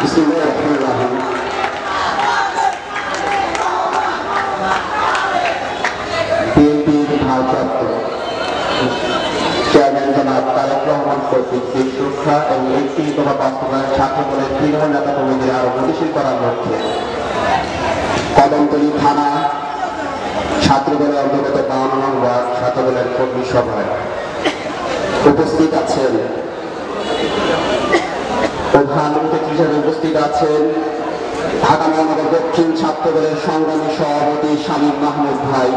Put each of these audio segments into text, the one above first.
বিসমিল্লাহিররহমানিররহিম। বিএনপির ভারপ্রাপ্ত চেয়ারম্যান জনাব তারেক রহমান কর্তৃক দেশ সুরক্ষা এবং নীতিগত বাস্তবায়ন ছাত্র দলের তৃণমূল নেতা কর্মীদের আরো গতিশীল করার লক্ষ্যে কদমতলী থানা ছাত্র দলের অন্তর্গত ৫২ নং ওয়ার্ড ছাত্র দলের কর্মী সভায় উপস্থিত আছেন প্রধান অতিথি হিসেবে উপস্থিত আছেন ঢাকা মহানগর দক্ষিণ ছাত্র দলের সংগ্রামী সভাপতি শামীম মাহমুদ ভাই।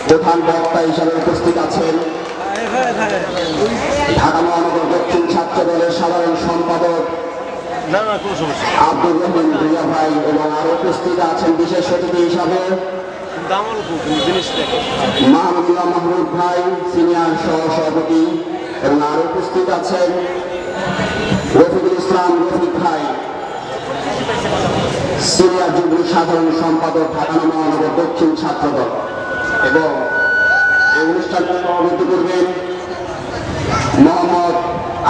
প্রধান বক্তা হিসেবে উপস্থিত আছেন ঢাকা মহানগর দক্ষিণ ছাত্র দলের সাধারণ সম্পাদক আব্দুর রহমান ভুইয়া ভাই এবং আরো উপস্থিত আছেন বিশেষ অতিথি হিসাবে মাহমুদুল্লাহ মাহমুদ ভাই সিনিয়র সহ সভাপতি এবং আরো উপস্থিত আছেন রফিকুল ইসলাম রফিক ভাই সিনিয়র যুগ্ম সাধারণ সম্পাদক ঢাকা মহানগর দক্ষিণ ছাত্র দল। এবং এই অনুষ্ঠানটি সভাপতি করবেন মোহাম্মদ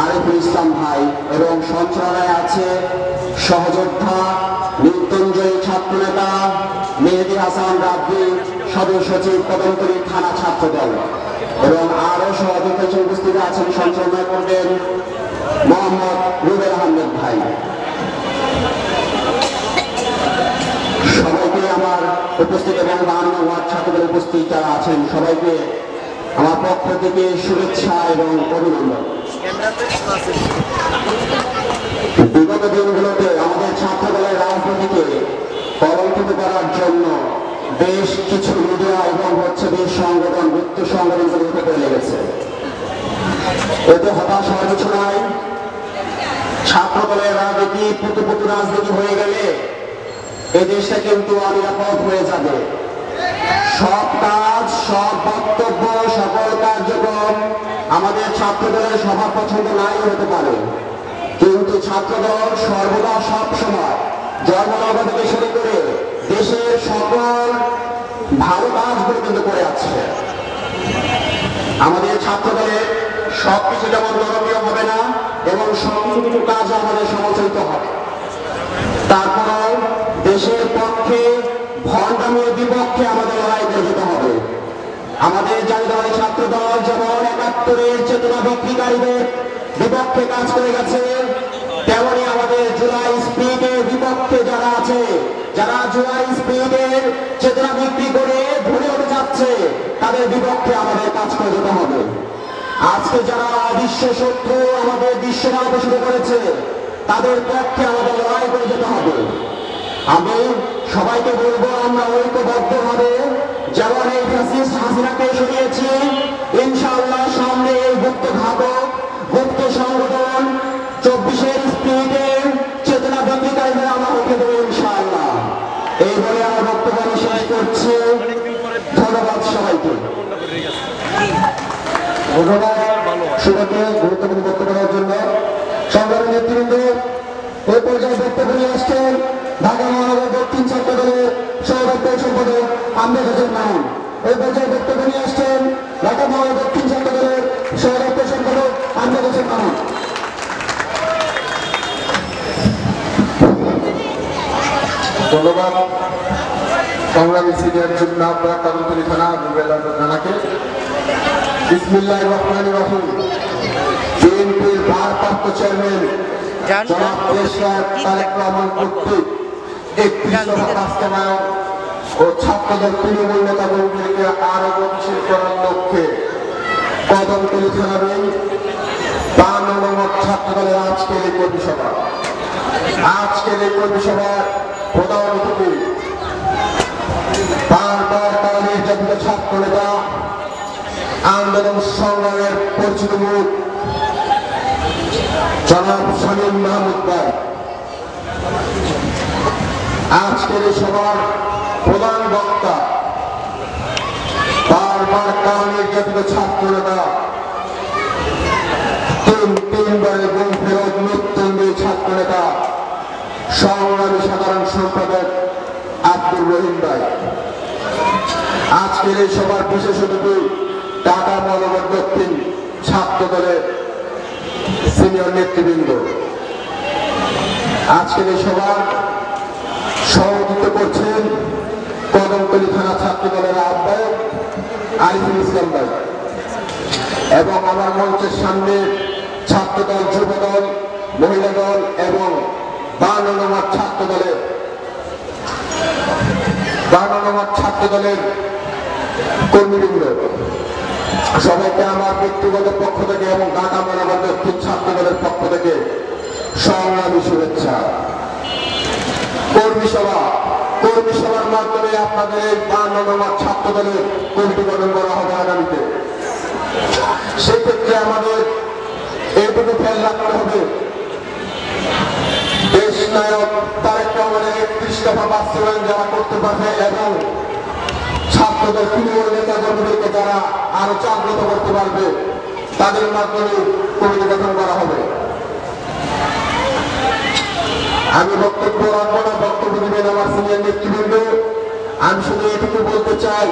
আরিফুল ইসলাম ভাই এবং সঞ্চালনায় আছে সহযোদ্ধা মৃত্যুঞ্জয়ী ছাত্র নেতা মেহেদী হাসান রাব্বি সদস্য সচিব কদমতলী থানা ছাত্র দল। এবং আরো সহযোদ্ধা হিসেবে উপস্থিত আছেন সঞ্চালনা করবেন মোহাম্মদ রুবেল আহমেদ ভাই। সবাইকে আমার উপস্থিত এবং ৫২ ওয়ার্ড ছাত্রদের উপস্থিত যারা আছেন সবাইকে আমার পক্ষ থেকে শুভেচ্ছা এবং অভিনন্দন। বিগত দিনগুলোতে আমাদের ছাত্র দলের রাজনীতিকে কলঙ্কিত করার জন্য বেশ কিছু মিডিয়া এবং বেশ সংগঠন গুপ্ত সংগঠনগুলো উঠে লেগেছে। এতে হতাশ হওয়ার কিছু নাই। ছাত্র দলের রাজনীতি পুতুপুতু রাজনীতি হয়ে গেলে এই দেশটা কিন্তু অনিরাপদ হয়ে যাবে। সব কাজ, সব বক্তব্য, সকল কার্যক্রম আমাদের ছাত্র দলের সবার পছন্দ নাই হতে পারে, কিন্তু ছাত্র দল সর্বদা সব সময় জন্মলগ্ন থেকে শুরু করে দেশের সকল ভালো কাজগুলো কিন্তু করে আসছে। আমাদের ছাত্র দলের সবকিছু যেমন জনপ্রিয় হবে না এবং সবকিছু কিছু কাজ আমাদের সমালোচিত হবে, তারপর দেশের পক্ষে ভণ্ডামির বিপক্ষে আমাদের লড়াই করে যেতে হবে। আমাদের জাতীয় ছাত্র দল যেমন ৭১-এর চেতনা বিক্রিকারীদের বিপক্ষে কাজ করে গেছে, তেমনি আমাদের জুলাই স্পিডের বিপক্ষে যারা আছে, যারা জুলাই স্পিডের চেতনা বিক্রি করে ধরে উঠে যাচ্ছে, তাদের বিপক্ষে আমাদের কাজ করে যেতে হবে। আজকে যারা অদৃশ্য শত্রু আমাদের দৃশ্যমানতা শুরু করেছে, তাদের পক্ষে আমাদের লড়াই করে যেতে হবে। আমি সবাইকে বলবো আমরা ঐক্যবদ্ধ হবে, যেমন এই ফ্যাসিস্ট হাসিনাকে সরিয়েছি, ইনশাআল্লাহ সামনে এই গুপ্ত ঘাতক গুপ্ত সংগঠন ২৪-এর স্পিডের চেতনা বিক্রিকারীদের আমরা হতে দেবো ইনশাআল্লাহ। এই বলে আমার বক্তব্য আমি শেষ করছি। ধন্যবাদ সবাইকে। ধন্যবাদ সবাইকে গুরুত্বপূর্ণ বক্তব্য দেওয়ার জন্য। সংগ্রামী নেতৃবৃন্দ, এই পর্যায়ে বক্তব্য নিয়ে আসছেন ঢাকা মহানগর দক্ষিণ ছাত্র দলের সভাপতি সম্পাদক আমজাদ হোসেন মামুন। এই পর্যায়ে বক্তব্য নিয়ে আসছেন ঢাকা মহানগর দক্ষিণ ছাত্র দলের সভাপতি সম্পাদক আমজাদ হোসেন মামুন। ধন্যবাদ সংগ্রামী সিনিয়র যুগ্ম আহ্বায়ক কদমতলী থানা রুবেল আহমেদ রানাকে। বিসমিল্লাহির রহমানির রহিম। বিএনপির ভারপ্রাপ্ত চেয়ারম্যান জনাব দেশনায়ক তারেক রহমান কর্তৃক ৩১ দফা বাস্তবায়ন ও ছাত্রদের তৃণমূল নেতা কর্মীদেরকে আরো গতিশীল করার লক্ষ্যে কদমতলী থানার ৫২ নং ছাত্র দলের আজকের এই কর্মী সভা। আজকের এই কর্মী সভার প্রধান অতিথি বারবার তারা নির্যাতিত ছাত্র নেতা, আন্দোলন সংগ্রামের পরিচিত মুখ জনাব শামীম মাহমুদ ভাই। আজকের এই সভার প্রধান বক্তা বারবার তারা নির্যাতিত ছাত্র নেতা, তিনবারের গুম ফেরত মৃত্যুঞ্জয়ী ছাত্র নেতা সংগ্রামী সাধারণ সম্পাদক আব্দুর রহিম ভাই। আজকের এই সভার বিশেষ অতিথি ঢাকা মহানগর দক্ষিণ ছাত্র দলের সিনিয়র নেতৃবৃন্দ। আজকের এই সভার সভাপতিত্ব করছেন কদমতলী থানা ছাত্র দলের আহ্বায়ক আরিফুল ইসলাম ভাই এবং আমার মঞ্চের সামনে ছাত্র দল, যুব দল, মহিলা দল এবং 52 নম্বর ছাত্র দলের কর্মীবৃন্দ, সবাইকে আমার ব্যক্তিগত পক্ষ থেকে এবং ঢাকা মহানগর দক্ষিণ ছাত্র দলের পক্ষ থেকে সংগ্রামী শুভেচ্ছা। কর্মী সভার মাধ্যমে আপনাদের এই 52 নম্বর ছাত্র দলের কমিটি গঠন করা হবে আগামীতে। সেক্ষেত্রে আমাদের এইটুকু খেয়াল রাখতে হবে, দেশ নায়ক তারেক রহমানের 31 দফা বাস্তবায়ন যারা করতে পারবে এবং ছাত্রদের তৃণমূল নেতা কর্মীদেরকে যারা আরো জাগ্রত করতে পারবে তাদের মাধ্যমে কমিটি গঠন করা হবে। আমি বক্তব্য রাখবো না, বক্তব্য দিবেন আমার সিনিয়র নেতৃবৃন্দ। আমি শুধু এটুকু বলতে চাই,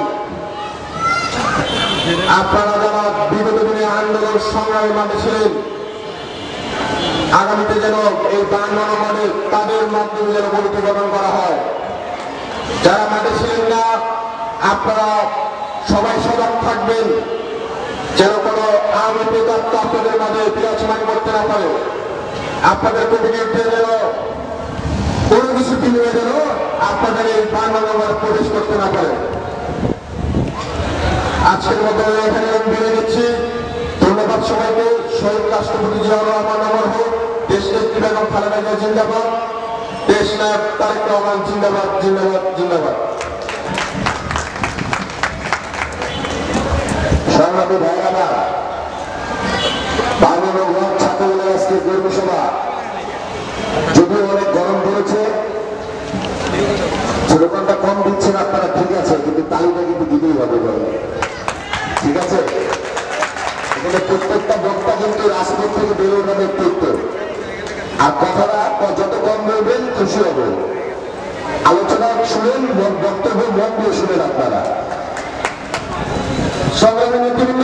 আপনারা যারা বিগত দিনে আন্দোলন সংগ্রামে মাঠে ছিলেন, আগামীতে যেন এই 52 নম্বরে তাদের মাধ্যমে যেন কমিটি গঠন করা হয়। যারা মাঠে ছিলেন না, আপনারা সবাই সজাগ থাকবেন যেন কোনো আওয়ামী প্রেতাত্ম আপনাদের মাঝে বিরাজমান করতে না পারে। আপনাদের কমিটিতে যেন কোনো কিছু বিনিময়ে যেন আপনাদের এই 52 নম্বরে প্রবেশ করতে না পারে। আজকের মতো এখানে বিদায় নিচ্ছি। ধন্যবাদ সবাইকে। শহীদ রাষ্ট্রপতি জিয়াউর রহমান আমার হোক, দেশ নেত্রী বেগম খালেদা জিয়া জিন্দাবাদ, দেশ নায়ক তারেক রহমান জিন্দাবাদ, জিন্দাবাদ, জিন্দাবাদ। সংগ্রামী ভাইয়েরা, 52 নম্বর ছাত্র দলের আজকে কর্মী সভা, যদিও অনেক গরম পড়েছে, স্লোগানটা কম দিচ্ছেন আপনারা, ঠিক আছে, কিন্তু তালিকা কিন্তু দিতেই হবে, ঠিক আছে? এখানে প্রত্যেকটা বক্তা কিন্তু রাজপথ থেকে বেরোনোর নেতৃত্ব, আর কথাটা যত কম বলবেন খুশি হবে। আলোচনা শুনেন, বক্তব্য মন দিয়ে শুনেন আপনারা। সংগ্রামী নেতৃবৃন্দ,